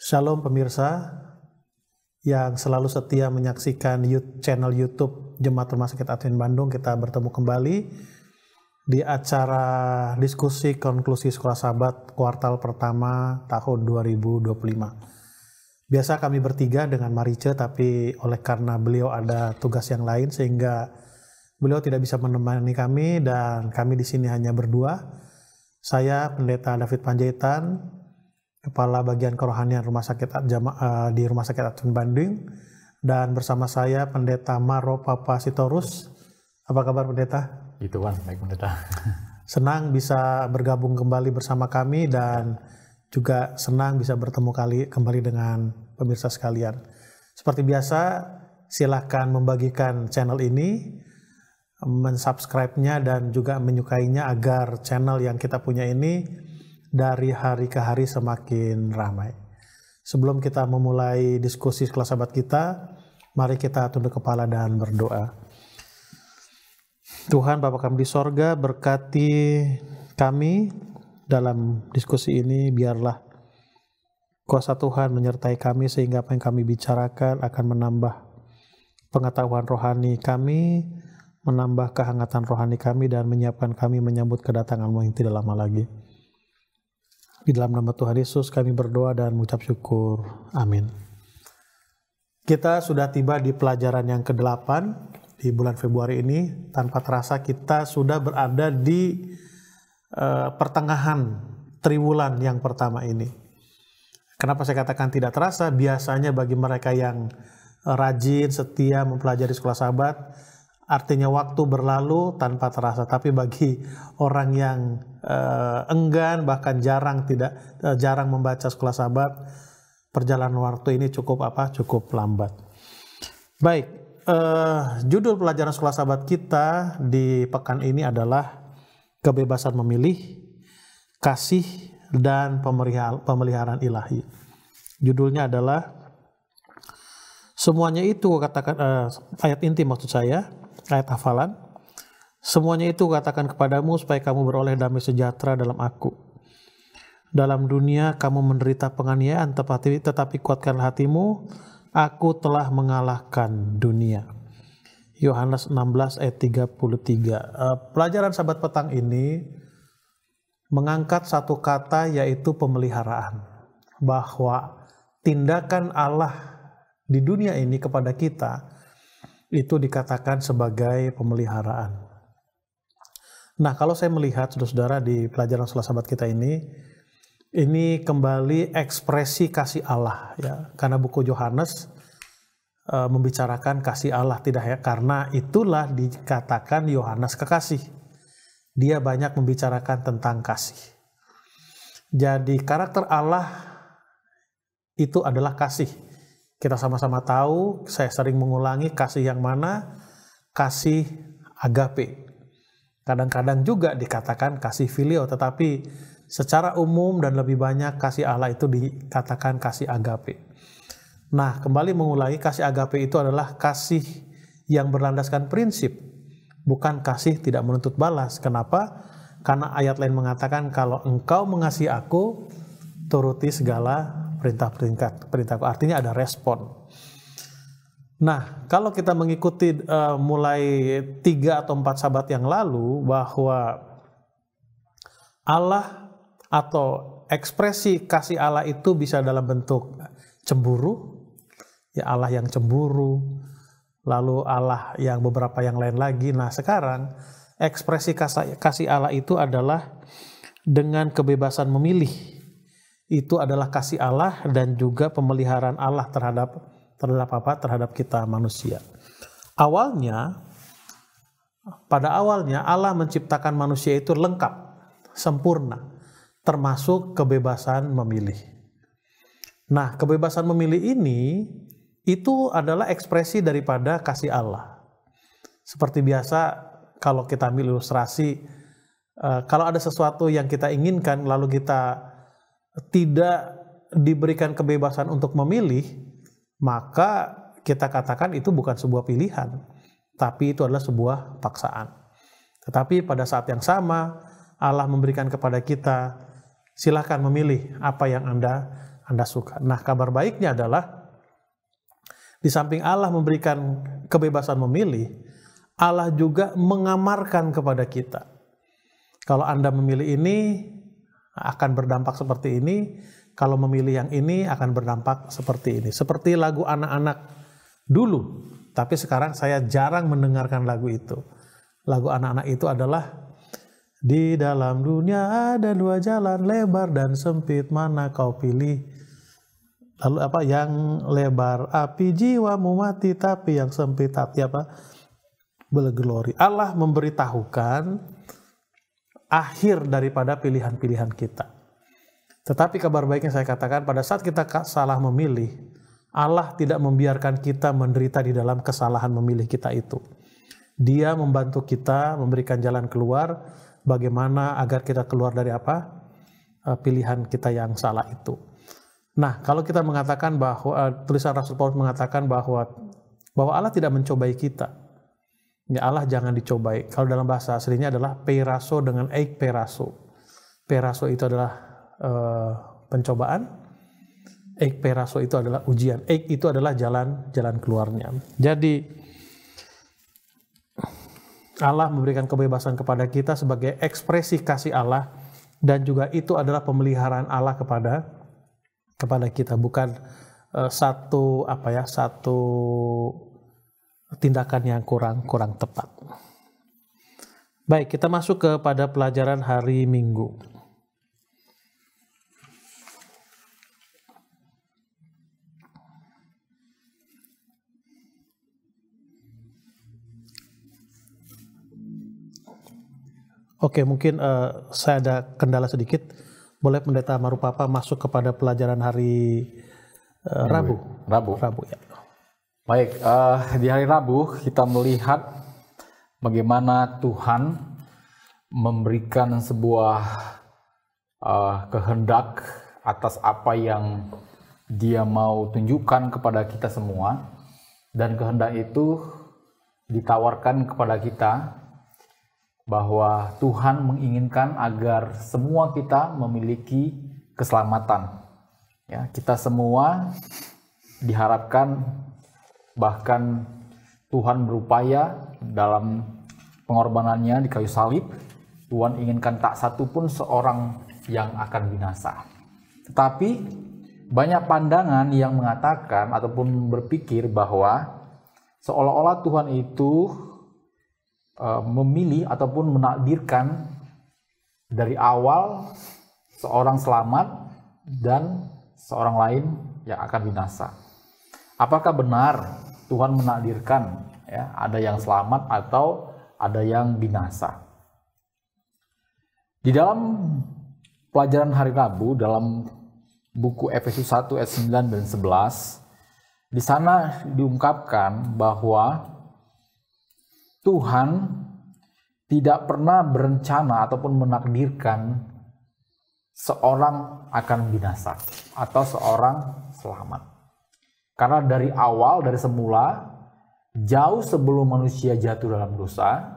Shalom pemirsa yang selalu setia menyaksikan channel YouTube Jemaat Rumah Sakit Advent Bandung. Kita bertemu kembali di acara diskusi konklusi Sekolah Sabat kuartal pertama tahun 2025. Biasa kami bertiga dengan Marice, tapi oleh karena beliau ada tugas yang lain sehingga beliau tidak bisa menemani kami dan kami di sini hanya berdua. Saya Pendeta David Panjaitan, Kepala Bagian Kerohanian Rumah Sakit di Rumah Sakit Advent Bandung, dan bersama saya Pendeta Maro Papa Sitorus. Apa kabar Pendeta? Itu kan, baik Pendeta. Senang bisa bergabung kembali bersama kami dan juga senang bisa bertemu kembali dengan pemirsa sekalian. Seperti biasa, silakan membagikan channel ini, mensubscribe-nya dan juga menyukainya agar channel yang kita punya ini dari hari ke hari semakin ramai. Sebelum kita memulai diskusi Sekolah Sabat kita, mari kita tunduk kepala dan berdoa. Tuhan Bapa kami di sorga, berkati kami dalam diskusi ini, biarlah kuasa Tuhan menyertai kami sehingga apa yang kami bicarakan akan menambah pengetahuan rohani kami, menambah kehangatan rohani kami dan menyiapkan kami menyambut kedatangan-Mu yang tidak lama lagi. Di dalam nama Tuhan Yesus kami berdoa dan mengucap syukur. Amin. Kita sudah tiba di pelajaran yang ke-8 di bulan Februari ini. Tanpa terasa kita sudah berada di pertengahan triwulan yang pertama ini. Kenapa saya katakan tidak terasa? Biasanya bagi mereka yang rajin, setia mempelajari Sekolah Sabat, artinya waktu berlalu tanpa terasa. Tapi bagi orang yang enggan, bahkan jarang membaca Sekolah Sabat, perjalanan waktu ini cukup lambat. Baik, judul pelajaran Sekolah Sabat kita di pekan ini adalah kebebasan memilih, kasih dan pemeliharaan ilahi. Judulnya adalah semuanya itu katakan, ayat inti maksud saya, ayat hafalan. Semuanya itu katakan kepadamu supaya kamu beroleh damai sejahtera dalam aku. Dalam dunia kamu menderita penganiayaan, tetapi kuatkanlah hatimu, aku telah mengalahkan dunia. Yohanes 16 ayat 33. Pelajaran Sabat petang ini mengangkat satu kata, yaitu pemeliharaan. Bahwa tindakan Allah di dunia ini kepada kita itu dikatakan sebagai pemeliharaan. Nah, kalau saya melihat saudara-saudara di pelajaran Sekolah Sabat kita ini kembali ekspresi kasih Allah, ya, karena buku Yohanes membicarakan kasih Allah, tidak ya, karena itulah dikatakan Yohanes kekasih. Dia banyak membicarakan tentang kasih. Jadi karakter Allah itu adalah kasih. Kita sama-sama tahu, saya sering mengulangi, kasih yang mana? Kasih agape. Kadang-kadang juga dikatakan kasih filio, tetapi secara umum dan lebih banyak kasih Allah itu dikatakan kasih agape. Nah, kembali mengulangi, kasih agape itu adalah kasih yang berlandaskan prinsip, bukan kasih tidak menuntut balas. Kenapa? Karena ayat lain mengatakan kalau engkau mengasihi aku, turuti segala perintahku. Artinya ada respon. Nah, kalau kita mengikuti mulai 3 atau 4 sabat yang lalu, bahwa Allah atau ekspresi kasih Allah itu bisa dalam bentuk cemburu, ya, Allah yang cemburu, lalu Allah yang beberapa yang lain lagi. Nah, sekarang ekspresi kasih Allah itu adalah dengan kebebasan memilih. Itu adalah kasih Allah dan juga pemeliharaan Allah terhadap kita manusia. Pada awalnya Allah menciptakan manusia itu lengkap, sempurna, termasuk kebebasan memilih. Nah, kebebasan memilih ini itu adalah ekspresi daripada kasih Allah. Seperti biasa kalau kita ambil ilustrasi, kalau ada sesuatu yang kita inginkan lalu kita tidak diberikan kebebasan untuk memilih, maka kita katakan itu bukan sebuah pilihan, tapi itu adalah sebuah paksaan. Tetapi pada saat yang sama Allah memberikan kepada kita, silakan memilih apa yang Anda Anda suka. Nah, kabar baiknya adalah di samping Allah memberikan kebebasan memilih, Allah juga mengamarkan kepada kita. Kalau Anda memilih ini akan berdampak seperti ini, kalau memilih yang ini akan berdampak seperti ini. Seperti lagu anak-anak dulu, tapi sekarang saya jarang mendengarkan lagu itu. Lagu anak-anak itu adalah di dalam dunia ada dua jalan, lebar dan sempit, mana kau pilih? Lalu apa? Yang lebar api jiwamu mati, tapi yang sempit hati apa? Bergelori. Allah memberitahukan akhir daripada pilihan-pilihan kita. Tetapi kabar baiknya saya katakan, pada saat kita salah memilih, Allah tidak membiarkan kita menderita di dalam kesalahan memilih kita itu. Dia membantu kita, memberikan jalan keluar, bagaimana agar kita keluar dari apa? Pilihan kita yang salah itu. Nah, kalau kita mengatakan bahwa tulisan Rasul Paulus mengatakan bahwa Allah tidak mencobai kita. Ya, Allah jangan dicobai. Kalau dalam bahasa aslinya adalah peiraso dengan eik peraso. Peraso itu adalah pencobaan. Eik peraso itu adalah ujian. Eik itu adalah jalan keluarnya. Jadi Allah memberikan kebebasan kepada kita sebagai ekspresi kasih Allah, dan juga itu adalah pemeliharaan Allah kepada kita, bukan satu tindakan yang kurang tepat. Baik, kita masuk kepada pelajaran hari Minggu. Oke, mungkin saya ada kendala sedikit. Boleh Pendeta Marupapa masuk kepada pelajaran hari Rabu. Rabu ya. Baik, di hari Rabu kita melihat bagaimana Tuhan memberikan sebuah kehendak atas apa yang Dia mau tunjukkan kepada kita semua, dan kehendak itu ditawarkan kepada kita bahwa Tuhan menginginkan agar semua kita memiliki keselamatan. Ya, kita semua diharapkan, bahkan Tuhan berupaya dalam pengorbanannya di kayu salib. Tuhan inginkan tak satu pun seorang yang akan binasa. Tetapi banyak pandangan yang mengatakan ataupun berpikir bahwa seolah-olah Tuhan itu memilih ataupun menakdirkan dari awal seorang selamat dan seorang lain yang akan binasa. Apakah benar Tuhan menakdirkan ya, ada yang selamat atau ada yang binasa? Di dalam pelajaran hari Rabu dalam buku Efesus 1 ayat 9 dan 11, di sana diungkapkan bahwa Tuhan tidak pernah berencana ataupun menakdirkan seorang akan binasa atau seorang selamat. Karena dari awal, dari semula, jauh sebelum manusia jatuh dalam dosa,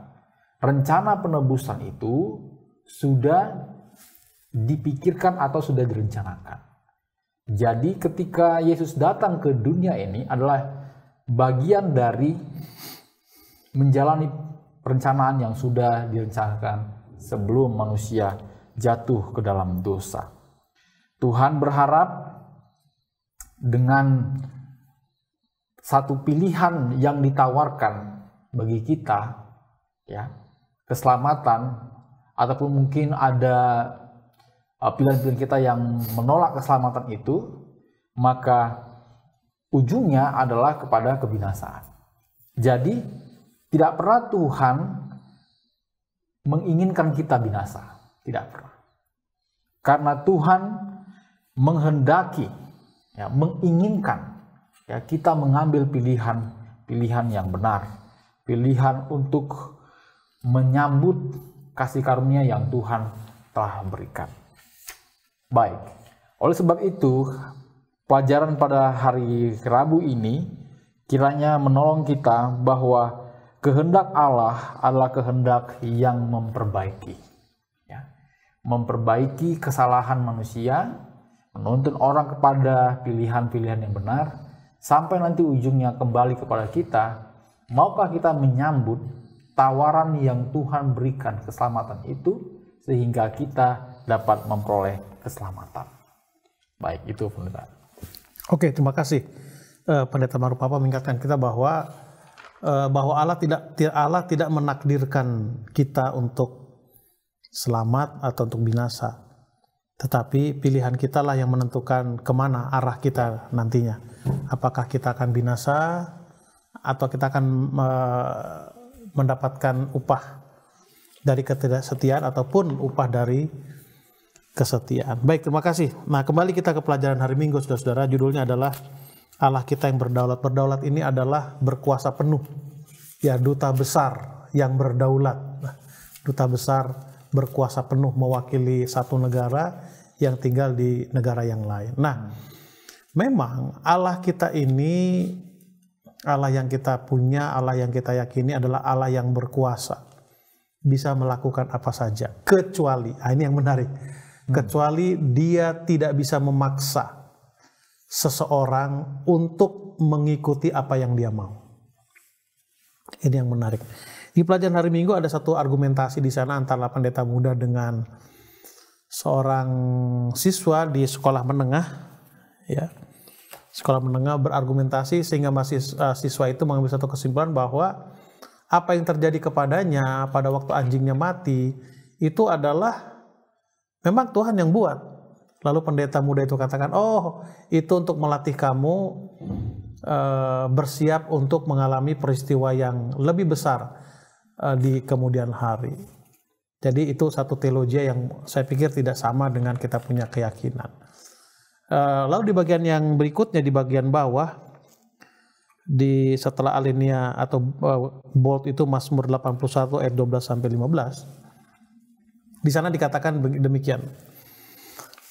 rencana penebusan itu sudah dipikirkan atau sudah direncanakan. Jadi ketika Yesus datang ke dunia ini adalah bagian dari menjalani perencanaan yang sudah direncanakan sebelum manusia jatuh ke dalam dosa. Tuhan berharap dengan satu pilihan yang ditawarkan bagi kita, ya, keselamatan, ataupun mungkin ada pilihan-pilihan kita yang menolak keselamatan itu, maka ujungnya adalah kepada kebinasaan. Jadi tidak pernah Tuhan menginginkan kita binasa. Tidak pernah. Karena Tuhan menghendaki, ya, menginginkan ya, kita mengambil pilihan yang benar. Pilihan untuk menyambut kasih karunia yang Tuhan telah berikan. Baik. Oleh sebab itu, pelajaran pada hari Rabu ini kiranya menolong kita bahwa kehendak Allah adalah kehendak yang memperbaiki. Ya. Memperbaiki kesalahan manusia, menuntun orang kepada pilihan-pilihan yang benar, sampai nanti ujungnya kembali kepada kita. Maukah kita menyambut tawaran yang Tuhan berikan keselamatan itu, sehingga kita dapat memperoleh keselamatan? Baik, itu pendeta. Oke, terima kasih Pendeta Marupapa mengingatkan kita bahwa Allah tidak menakdirkan kita untuk selamat atau untuk binasa, tetapi pilihan kita lah yang menentukan kemana arah kita nantinya. Apakah kita akan binasa atau kita akan mendapatkan upah dari ketidaksetiaan ataupun upah dari kesetiaan. Baik, terima kasih. Nah, kembali kita ke pelajaran hari Minggu, saudara-saudara. Judulnya adalah Allah kita yang berdaulat. Berdaulat ini adalah berkuasa penuh. Ya, duta besar yang berdaulat. Nah, duta besar berkuasa penuh mewakili satu negara yang tinggal di negara yang lain. Nah, memang Allah kita ini, Allah yang kita punya, Allah yang kita yakini adalah Allah yang berkuasa. Bisa melakukan apa saja. Kecuali, ini yang menarik. Kecuali dia tidak bisa memaksa seseorang untuk mengikuti apa yang dia mau. Ini yang menarik. Di pelajaran hari Minggu ada satu argumentasi di sana antara pendeta muda dengan seorang siswa di sekolah menengah, ya. Sekolah menengah berargumentasi sehingga siswa itu mengambil satu kesimpulan bahwa apa yang terjadi kepadanya pada waktu anjingnya mati itu adalah memang Tuhan yang buat. Lalu pendeta muda itu katakan, oh itu untuk melatih kamu bersiap untuk mengalami peristiwa yang lebih besar di kemudian hari. Jadi itu satu teologi yang saya pikir tidak sama dengan kita punya keyakinan. Lalu di bagian yang berikutnya, di bagian bawah, setelah alinea atau bold itu Mazmur 81 ayat 12 sampai 15. Di sana dikatakan demikian.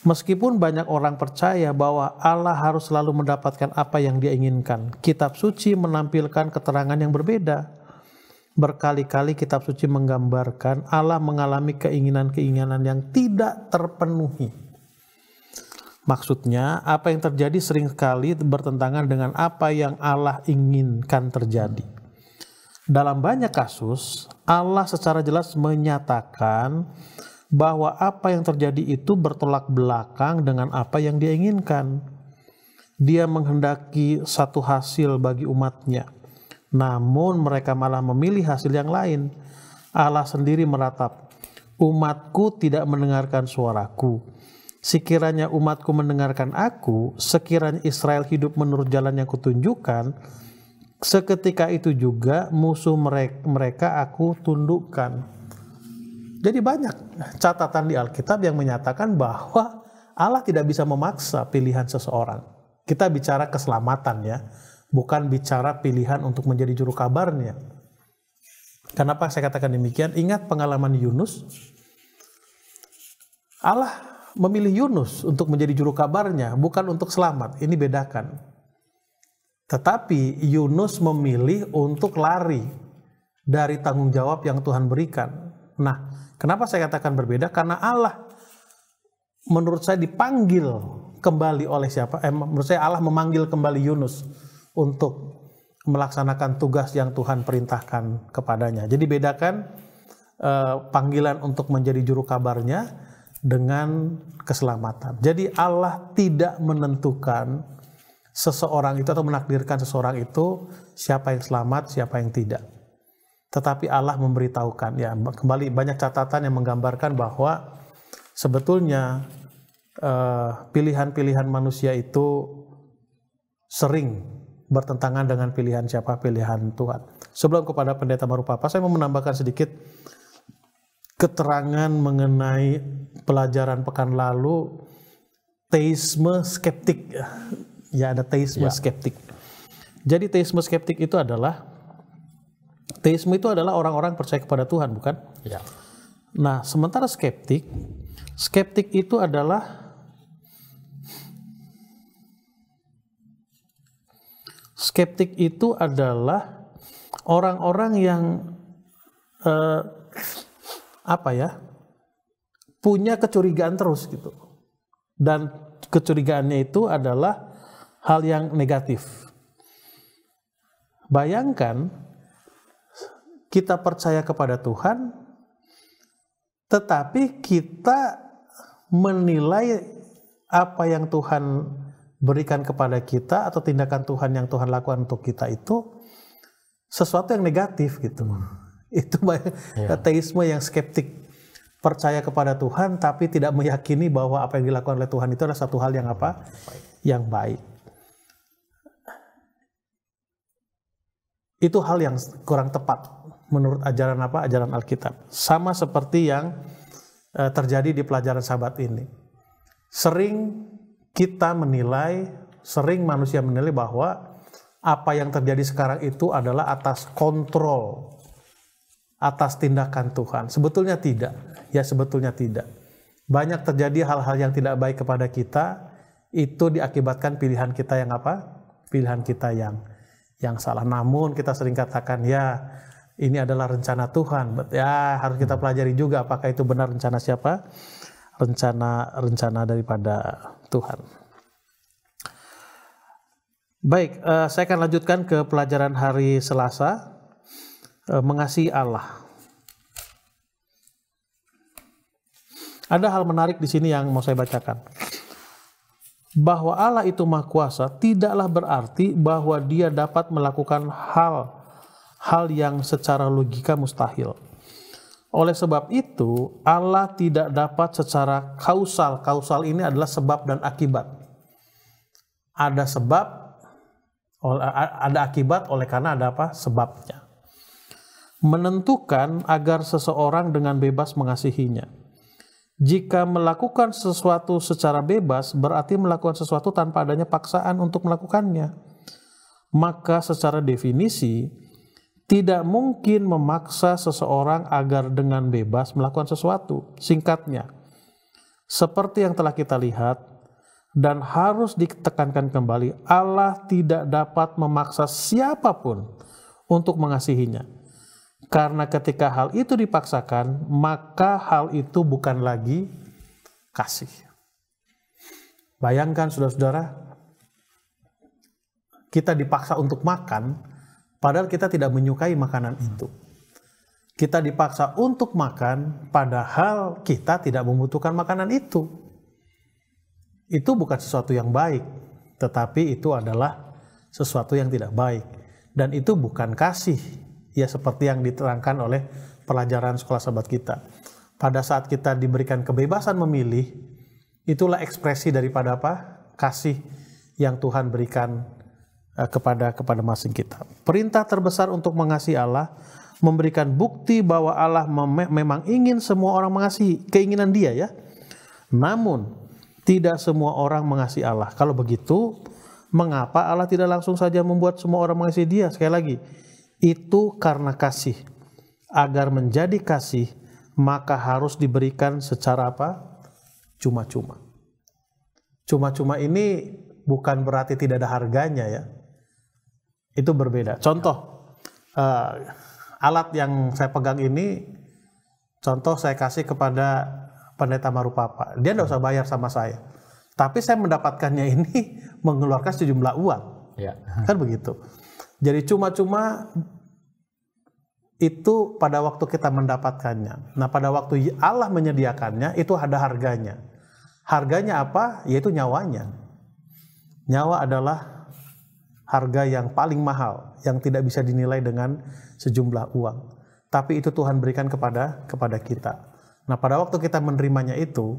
Meskipun banyak orang percaya bahwa Allah harus selalu mendapatkan apa yang dia inginkan, kitab suci menampilkan keterangan yang berbeda. Berkali-kali kitab suci menggambarkan Allah mengalami keinginan-keinginan yang tidak terpenuhi. Maksudnya, apa yang terjadi seringkali bertentangan dengan apa yang Allah inginkan terjadi. Dalam banyak kasus, Allah secara jelas menyatakan bahwa apa yang terjadi itu bertolak belakang dengan apa yang dia inginkan. Dia menghendaki satu hasil bagi umatnya, namun mereka malah memilih hasil yang lain. Allah sendiri meratap, umatku tidak mendengarkan suaraku. Sekiranya umatku mendengarkan aku, sekiranya Israel hidup menurut jalan yang kutunjukkan, seketika itu juga musuh mereka aku tundukkan. Jadi banyak catatan di Alkitab yang menyatakan bahwa Allah tidak bisa memaksa pilihan seseorang. Kita bicara keselamatan ya, bukan bicara pilihan untuk menjadi juru kabarnya. Kenapa saya katakan demikian? Ingat pengalaman Yunus. Allah memilih Yunus untuk menjadi juru kabarnya, bukan untuk selamat. Ini bedakan. Tetapi Yunus memilih untuk lari dari tanggung jawab yang Tuhan berikan. Nah, kenapa saya katakan berbeda? Karena Allah menurut saya dipanggil kembali oleh siapa? Menurut saya Allah memanggil kembali Yunus untuk melaksanakan tugas yang Tuhan perintahkan kepadanya. Jadi bedakan panggilan untuk menjadi juru kabarnya dengan keselamatan. Jadi Allah tidak menentukan seseorang itu atau menakdirkan seseorang itu siapa yang selamat, siapa yang tidak. Tetapi Allah memberitahukan, ya kembali banyak catatan yang menggambarkan bahwa sebetulnya pilihan-pilihan manusia itu sering bertentangan dengan pilihan siapa, pilihan Tuhan. Sebelum kepada pendeta Marupapa, saya mau menambahkan sedikit keterangan mengenai pelajaran pekan lalu, teisme skeptik. Ya, ada teisme skeptik. Jadi teisme skeptik itu adalah orang-orang percaya kepada Tuhan, bukan? Ya. Nah, sementara skeptik itu adalah orang-orang yang punya kecurigaan terus gitu. Dan kecurigaannya itu adalah hal yang negatif. Bayangkan kita percaya kepada Tuhan, tetapi kita menilai apa yang Tuhan berikan kepada kita atau tindakan Tuhan yang Tuhan lakukan untuk kita itu sesuatu yang negatif gitu. Itu ateisme yang skeptik. Percaya kepada Tuhan tapi tidak meyakini bahwa apa yang dilakukan oleh Tuhan itu adalah satu hal yang apa? Yang baik. Itu hal yang kurang tepat menurut ajaran apa? Ajaran Alkitab. Sama seperti yang terjadi di pelajaran Sabat ini. Sering kita menilai, sering manusia menilai bahwa apa yang terjadi sekarang itu adalah atas kontrol, atas tindakan Tuhan. Sebetulnya tidak. Ya sebetulnya tidak. Banyak terjadi hal-hal yang tidak baik kepada kita, itu diakibatkan pilihan kita yang apa? Pilihan kita yang salah. Namun kita sering katakan, ya ini adalah rencana Tuhan. Ya harus kita pelajari juga apakah itu benar rencana siapa? Rencana daripada Tuhan. Baik, saya akan lanjutkan ke pelajaran hari Selasa, mengasihi Allah. Ada hal menarik di sini yang mau saya bacakan. Bahwa Allah itu Maha Kuasa tidaklah berarti bahwa Dia dapat melakukan hal yang secara logika mustahil. Oleh sebab itu, Allah tidak dapat secara kausal. Kausal ini adalah sebab dan akibat. Ada sebab, ada akibat oleh karena ada apa? Sebabnya. Menentukan agar seseorang dengan bebas mengasihinya. Jika melakukan sesuatu secara bebas, berarti melakukan sesuatu tanpa adanya paksaan untuk melakukannya. Maka secara definisi, tidak mungkin memaksa seseorang agar dengan bebas melakukan sesuatu. Singkatnya, seperti yang telah kita lihat, dan harus ditekankan kembali, Allah tidak dapat memaksa siapapun untuk mengasihinya. Karena ketika hal itu dipaksakan, maka hal itu bukan lagi kasih. Bayangkan saudara-saudara, kita dipaksa untuk makan, padahal kita tidak menyukai makanan itu. Kita dipaksa untuk makan, padahal kita tidak membutuhkan makanan itu. Itu bukan sesuatu yang baik, tetapi itu adalah sesuatu yang tidak baik. Dan itu bukan kasih. Ya seperti yang diterangkan oleh pelajaran sekolah Sabat kita. Pada saat kita diberikan kebebasan memilih, itulah ekspresi daripada apa? Kasih yang Tuhan berikan kepada masing kita. Perintah terbesar untuk mengasihi Allah memberikan bukti bahwa Allah memang ingin semua orang mengasihi, keinginan Dia ya. Namun tidak semua orang mengasihi Allah. Kalau begitu, mengapa Allah tidak langsung saja membuat semua orang mengasihi Dia? Sekali lagi, itu karena kasih. Agar menjadi kasih, maka harus diberikan secara apa? Cuma-cuma. Cuma-cuma ini bukan berarti tidak ada harganya ya. Itu berbeda. Contoh, alat yang saya pegang ini, contoh saya kasih kepada Pendeta Marupapa. Dia tidak usah bayar sama saya. Tapi saya mendapatkannya ini mengeluarkan sejumlah uang. Ya. Kan begitu. Jadi cuma-cuma itu pada waktu kita mendapatkannya. Nah pada waktu Allah menyediakannya itu ada harganya. Harganya apa? Yaitu nyawanya. Nyawa adalah harga yang paling mahal, yang tidak bisa dinilai dengan sejumlah uang. Tapi itu Tuhan berikan kepada kita. Nah pada waktu kita menerimanya itu,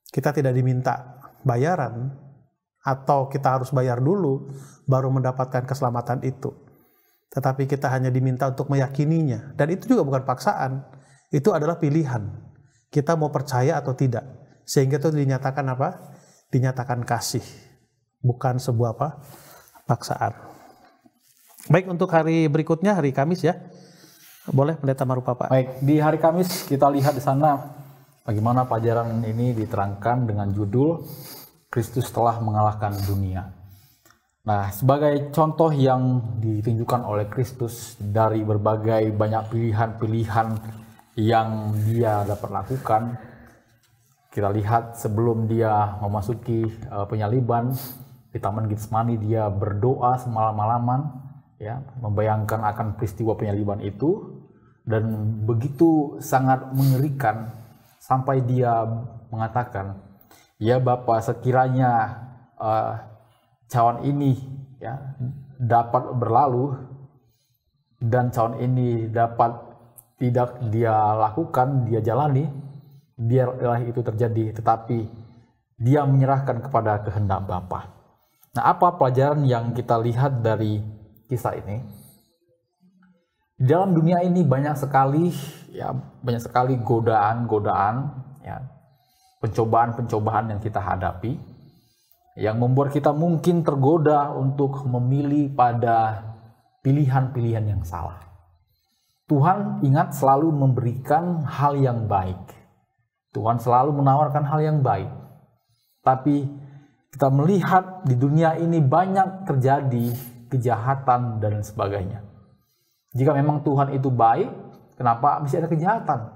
kita tidak diminta bayaran, atau kita harus bayar dulu baru mendapatkan keselamatan itu. Tetapi kita hanya diminta untuk meyakininya. Dan itu juga bukan paksaan. Itu adalah pilihan. Kita mau percaya atau tidak. Sehingga itu dinyatakan apa? Dinyatakan kasih. Bukan sebuah apa? Paksaan. Baik, untuk hari berikutnya, hari Kamis ya. Boleh Pendeta Marupapa. Baik, di hari Kamis kita lihat di sana bagaimana pelajaran ini diterangkan dengan judul Kristus telah mengalahkan dunia. Nah, sebagai contoh yang ditunjukkan oleh Kristus dari berbagai banyak pilihan-pilihan yang Dia dapat lakukan, Kita lihat sebelum dia memasuki penyaliban di Taman Getsemani, dia berdoa semalam-malaman, ya, membayangkan akan peristiwa penyaliban itu, dan begitu sangat mengerikan sampai dia mengatakan, ya Bapa, sekiranya cawan ini, ya, dapat berlalu dan cawan ini dapat tidak dia lakukan, dia jalani, biarlah itu terjadi, tetapi dia menyerahkan kepada kehendak Bapa. Nah, apa pelajaran yang kita lihat dari kisah ini? Di dalam dunia ini banyak sekali godaan-godaan, ya, pencobaan-pencobaan yang kita hadapi, yang membuat kita mungkin tergoda untuk memilih pada pilihan-pilihan yang salah. Tuhan ingat selalu memberikan hal yang baik. Tuhan selalu menawarkan hal yang baik. Tapi kita melihat di dunia ini banyak terjadi kejahatan dan sebagainya. Jika memang Tuhan itu baik, kenapa mesti ada kejahatan?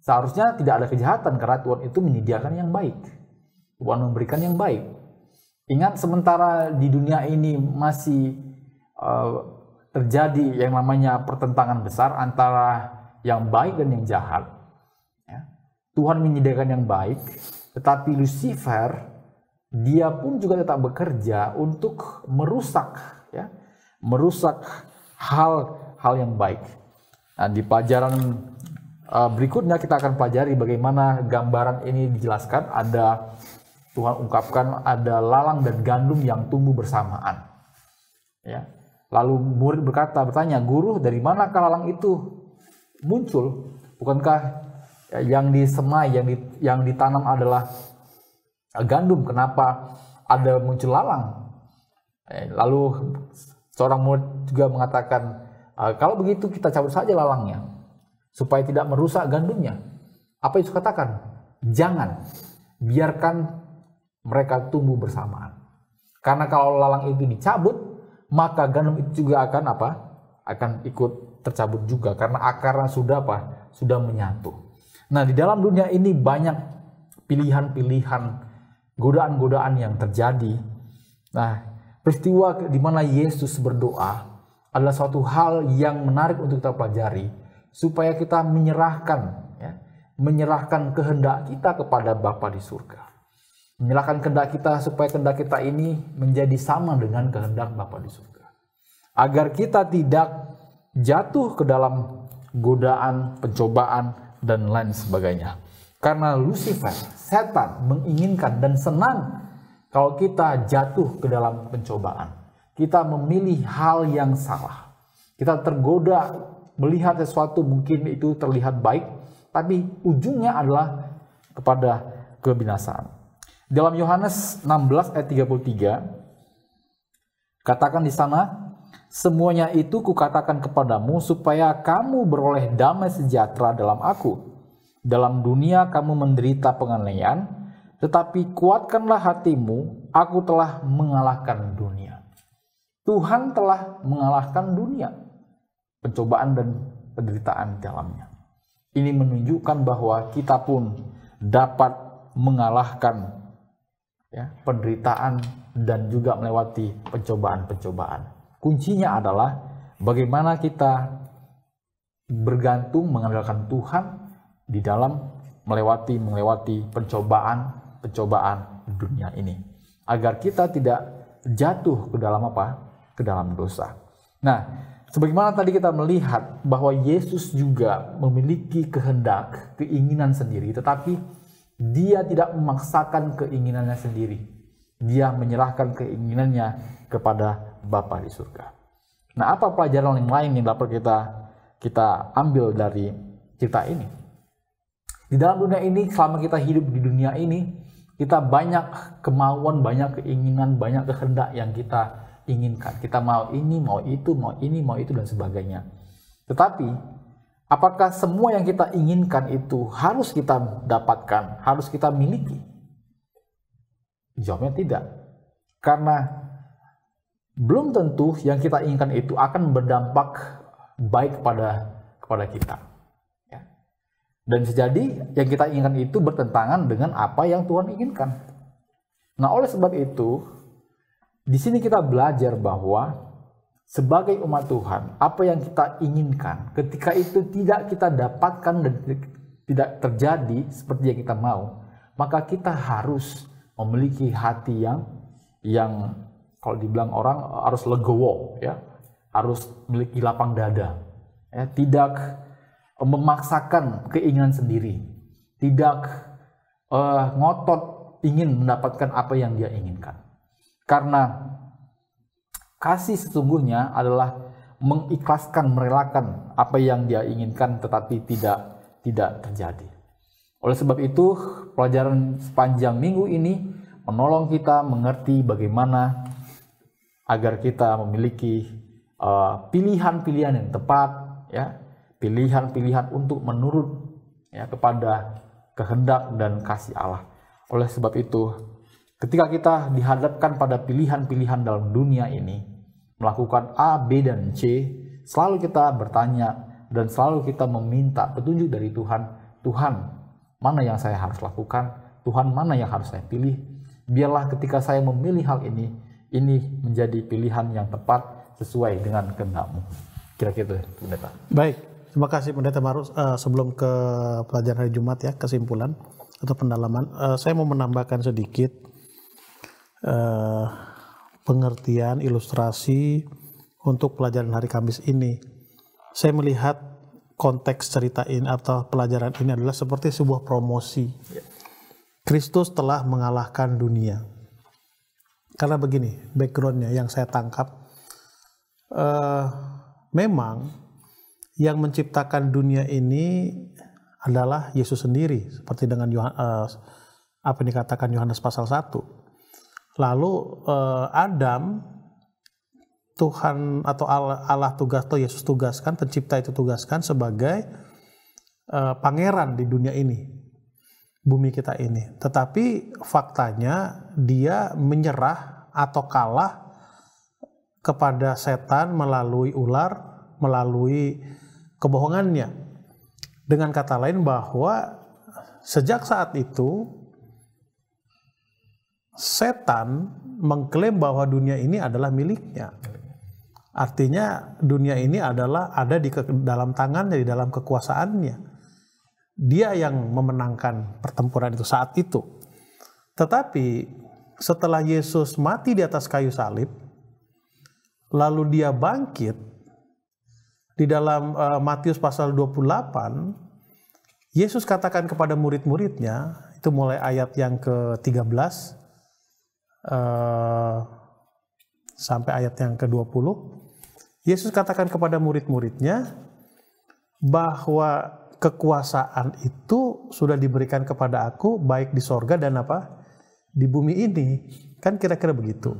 Seharusnya tidak ada kejahatan karena Tuhan itu menyediakan yang baik. Tuhan memberikan yang baik. Ingat, sementara di dunia ini masih terjadi yang namanya pertentangan besar antara yang baik dan yang jahat. Ya. Tuhan menyediakan yang baik, tetapi Lucifer, dia pun juga tetap bekerja untuk merusak, ya, merusak hal yang baik. Nah, di pelajaran berikutnya kita akan pelajari bagaimana gambaran ini dijelaskan. Ada, Tuhan ungkapkan ada lalang dan gandum yang tumbuh bersamaan. Ya. Lalu murid bertanya, Guru, dari manakah lalang itu muncul? Bukankah yang disemai, yang ditanam adalah gandum, kenapa ada muncul lalang? Lalu seorang murid juga mengatakan, kalau begitu kita cabut saja lalangnya supaya tidak merusak gandumnya. Apa Yesus katakan? Jangan, biarkan mereka tumbuh bersamaan. Karena kalau lalang itu dicabut, maka gandum itu juga akan apa? Akan ikut tercabut juga, karena akarnya sudah apa? Sudah menyatu. Nah, di dalam dunia ini banyak pilihan-pilihan, godaan-godaan yang terjadi. Nah, peristiwa di mana Yesus berdoa adalah suatu hal yang menarik untuk kita pelajari, supaya kita menyerahkan kehendak kita kepada Bapa di surga. Menyerahkan kehendak kita supaya kehendak kita ini menjadi sama dengan kehendak Bapa di surga. Agar kita tidak jatuh ke dalam godaan, pencobaan, dan lain sebagainya. Karena Lucifer, setan, menginginkan dan senang kalau kita jatuh ke dalam pencobaan. Kita memilih hal yang salah. Kita tergoda melihat sesuatu, mungkin itu terlihat baik, tapi ujungnya adalah kepada kebinasaan. Dalam Yohanes 16 ayat 33, katakan di sana, semuanya itu kukatakan kepadamu supaya kamu beroleh damai sejahtera dalam aku. Dalam dunia kamu menderita penganiayaan, tetapi kuatkanlah hatimu, aku telah mengalahkan dunia. Tuhan telah mengalahkan dunia, pencobaan dan penderitaan di dalamnya. Ini menunjukkan bahwa kita pun dapat mengalahkan, ya, penderitaan dan juga melewati pencobaan-pencobaan. Kuncinya adalah bagaimana kita bergantung mengandalkan Tuhan di dalam melewati pencobaan dunia ini, agar kita tidak jatuh ke dalam ke dalam dosa. Nah, sebagaimana tadi kita melihat bahwa Yesus juga memiliki kehendak, keinginan sendiri, tetapi dia tidak memaksakan keinginannya sendiri. Dia menyerahkan keinginannya kepada Bapa di surga. Nah, apa pelajaran yang lain yang dapat kita ambil dari cerita ini? Di dalam dunia ini, selama kita hidup di dunia ini, kita banyak kemauan, banyak keinginan, banyak kehendak yang kita inginkan. Kita mau ini, mau itu, mau ini, mau itu, dan sebagainya. Tetapi, apakah semua yang kita inginkan itu harus kita dapatkan, harus kita miliki? Jawabnya tidak. Karena belum tentu yang kita inginkan itu akan berdampak baik kepada kita. Dan bisa jadi yang kita inginkan itu bertentangan dengan apa yang Tuhan inginkan. Nah, oleh sebab itu, di sini kita belajar bahwa sebagai umat Tuhan, apa yang kita inginkan, ketika itu tidak kita dapatkan dan tidak terjadi seperti yang kita mau, maka kita harus memiliki hati yang kalau dibilang orang harus legowo, ya, harus memiliki lapang dada, ya, tidak memaksakan keinginan sendiri, tidak ngotot ingin mendapatkan apa yang dia inginkan. Karena kasih sesungguhnya adalah mengikhlaskan, merelakan apa yang dia inginkan tetapi tidak terjadi. Oleh sebab itu, pelajaran sepanjang minggu ini menolong kita mengerti bagaimana agar kita memiliki pilihan-pilihan yang tepat, ya, pilihan-pilihan untuk menurut, ya, kepada kehendak dan kasih Allah. Oleh sebab itu, ketika kita dihadapkan pada pilihan-pilihan dalam dunia ini, melakukan A, B, dan C, selalu kita bertanya dan selalu kita meminta petunjuk dari Tuhan. Tuhan, mana yang saya harus lakukan? Tuhan, mana yang harus saya pilih? Biarlah ketika saya memilih hal ini menjadi pilihan yang tepat sesuai dengan kehendak-Mu. Kira-kira itu, Pendeta. Baik, terima kasih Pendeta Marus. Sebelum ke pelajaran hari Jumat, ya, kesimpulan atau pendalaman, saya mau menambahkan sedikit pengertian ilustrasi untuk pelajaran hari Kamis ini. Saya melihat konteks cerita ini atau pelajaran ini adalah seperti sebuah promosi. Kristus telah mengalahkan dunia. Karena begini, backgroundnya yang saya tangkap, memang yang menciptakan dunia ini adalah Yesus sendiri, seperti dengan apa yang dikatakan Yohanes pasal 1. Lalu Adam, Tuhan atau Allah atau Yesus tugaskan, pencipta itu tugaskan sebagai pangeran di dunia ini, bumi kita ini. Tetapi faktanya dia menyerah atau kalah kepada setan melalui ular, melalui kebohongannya. Dengan kata lain bahwa sejak saat itu setan mengklaim bahwa dunia ini adalah miliknya. Artinya dunia ini adalah ada di dalam tangannya, di dalam kekuasaannya. Dia yang memenangkan pertempuran itu saat itu. Tetapi setelah Yesus mati di atas kayu salib, lalu dia bangkit, di dalam Matius pasal 28, Yesus katakan kepada murid-muridnya, itu mulai ayat yang ke-13 sampai ayat yang ke-20, Yesus katakan kepada murid-muridnya bahwa kekuasaan itu sudah diberikan kepada aku baik di sorga dan di bumi ini. Kan kira-kira begitu.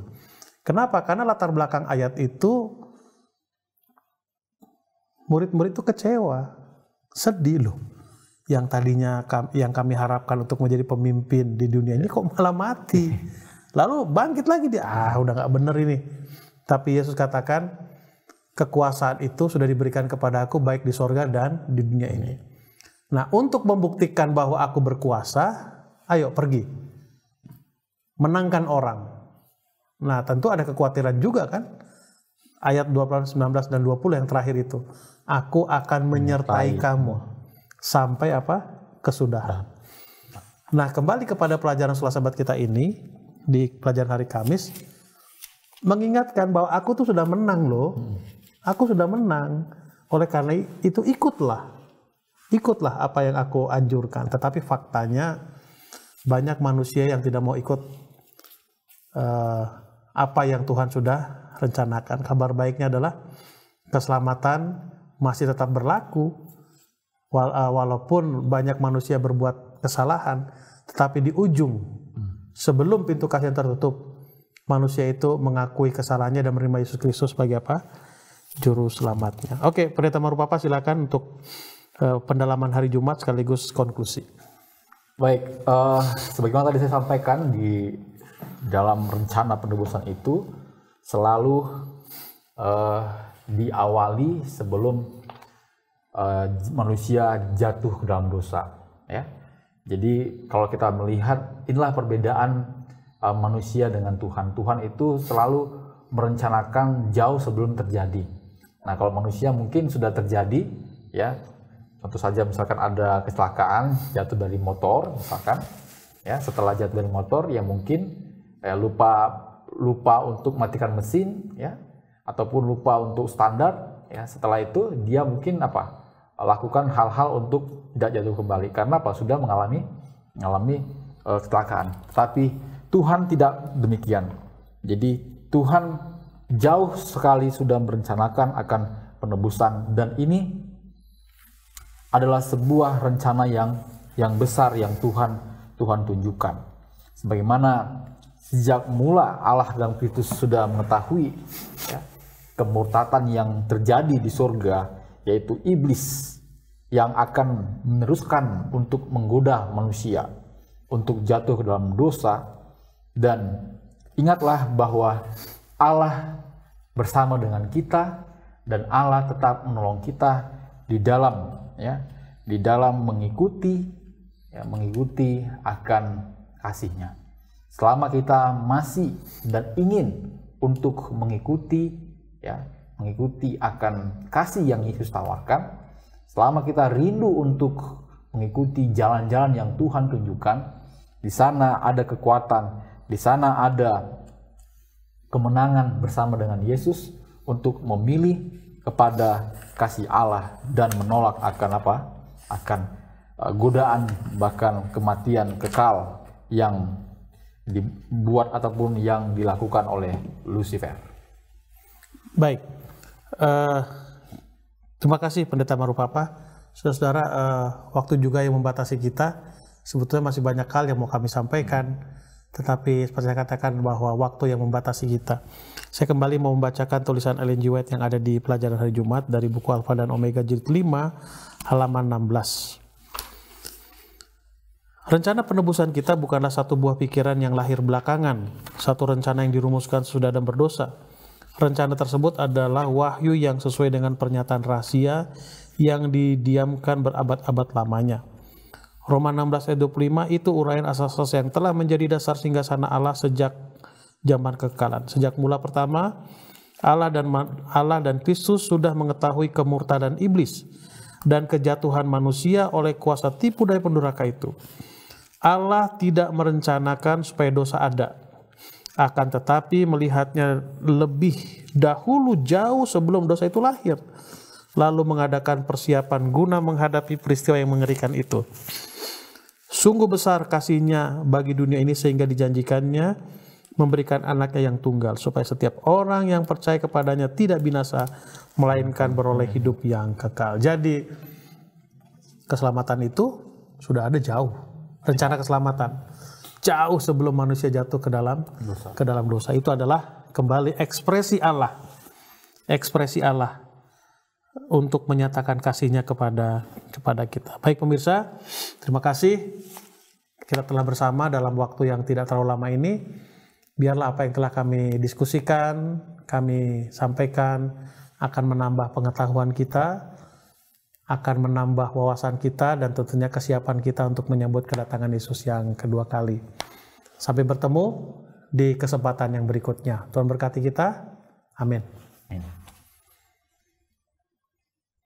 Kenapa? Karena latar belakang ayat itu murid-murid itu kecewa, sedih loh. Yang tadinya yang kami harapkan untuk menjadi pemimpin di dunia ini kok malah mati. Lalu bangkit lagi dia, udah gak bener ini. Tapi Yesus katakan, kekuasaan itu sudah diberikan kepada aku baik di sorga dan di dunia ini. Nah, untuk membuktikan bahwa aku berkuasa, ayo pergi. Menangkan orang. Nah, tentu ada kekhawatiran juga kan. Ayat 19 dan 20 yang terakhir itu. Aku akan menyertai kamu sampai kesudahan. Nah, kembali kepada pelajaran setelah sahabat kita ini di pelajaran hari Kamis, mengingatkan bahwa aku tuh sudah menang loh. Aku sudah menang. Oleh karena itu ikutlah apa yang aku anjurkan. Tetapi faktanya banyak manusia yang tidak mau ikut apa yang Tuhan sudah rencanakan. Kabar baiknya adalah keselamatan masih tetap berlaku, walaupun banyak manusia berbuat kesalahan, tetapi di ujung, sebelum pintu kasih yang tertutup, manusia itu mengakui kesalahannya dan menerima Yesus Kristus sebagai Juru selamatnya. Oke, Pendeta Marupapa silakan untuk pendalaman hari Jumat sekaligus konklusi. Baik, sebagaimana tadi saya sampaikan, di dalam rencana penebusan itu selalu diawali sebelum manusia jatuh ke dalam dosa, ya. Jadi kalau kita melihat inilah perbedaan manusia dengan Tuhan. Tuhan itu selalu merencanakan jauh sebelum terjadi. Nah, kalau manusia mungkin sudah terjadi, ya. Tentu saja misalkan ada kecelakaan jatuh dari motor, misalkan, ya. Setelah jatuh dari motor, ya mungkin lupa untuk matikan mesin, ya, ataupun lupa untuk standar, ya. Setelah itu dia mungkin lakukan hal-hal untuk tidak jatuh kembali karena sudah mengalami kecelakaan. Tapi Tuhan tidak demikian. Jadi Tuhan jauh sekali sudah merencanakan akan penebusan, dan ini adalah sebuah rencana yang besar yang Tuhan tunjukkan. Sebagaimana sejak mula Allah dalam Kristus sudah mengetahui, ya, kemurtatan yang terjadi di surga, yaitu iblis yang akan meneruskan untuk menggoda manusia untuk jatuh ke dalam dosa. Dan ingatlah bahwa Allah bersama dengan kita, dan Allah tetap menolong kita di dalam mengikuti akan kasih-Nya. Selama kita masih dan ingin untuk mengikuti akan kasih yang Yesus tawarkan, selama kita rindu untuk mengikuti jalan-jalan yang Tuhan tunjukkan, di sana ada kekuatan, di sana ada kemenangan bersama dengan Yesus untuk memilih kepada kasih Allah dan menolak akan godaan bahkan kematian kekal yang dibuat ataupun yang dilakukan oleh Lucifer. Baik, terima kasih Pendeta Marupapa. Saudara-saudara, waktu juga yang membatasi kita. Sebetulnya masih banyak hal yang mau kami sampaikan, tetapi seperti saya katakan bahwa waktu yang membatasi kita. Saya kembali mau membacakan tulisan Ellen G. White yang ada di pelajaran hari Jumat dari buku Alfa dan Omega jilid 5 halaman 16. Rencana penebusan kita bukanlah satu buah pikiran yang lahir belakangan, satu rencana yang dirumuskan sudah dan berdosa. Rencana tersebut adalah wahyu yang sesuai dengan pernyataan rahasia yang didiamkan berabad-abad lamanya. Roma 16 ayat 25 itu uraian asas-asas yang telah menjadi dasar singgasana Allah sejak zaman kekekalan. Sejak mula pertama, Allah dan Kristus sudah mengetahui kemurtadan iblis dan kejatuhan manusia oleh kuasa tipu daya pendurhaka itu. Allah tidak merencanakan supaya dosa ada, akan tetapi melihatnya lebih dahulu jauh sebelum dosa itu lahir, lalu mengadakan persiapan guna menghadapi peristiwa yang mengerikan itu. Sungguh besar kasih-Nya bagi dunia ini sehingga dijanjikannya memberikan anaknya yang tunggal, supaya setiap orang yang percaya kepadanya tidak binasa, melainkan beroleh hidup yang kekal. Jadi keselamatan itu sudah ada jauh. Rencana keselamatan jauh sebelum manusia jatuh ke dalam dosa. Itu adalah kembali ekspresi Allah untuk menyatakan kasih-Nya kepada kita. Baik pemirsa, terima kasih kita telah bersama dalam waktu yang tidak terlalu lama ini. Biarlah apa yang telah kami diskusikan, kami sampaikan akan menambah pengetahuan kita, akan menambah wawasan kita, dan tentunya kesiapan kita untuk menyambut kedatangan Yesus yang kedua kali. Sampai bertemu di kesempatan yang berikutnya. Tuhan berkati kita. Amin.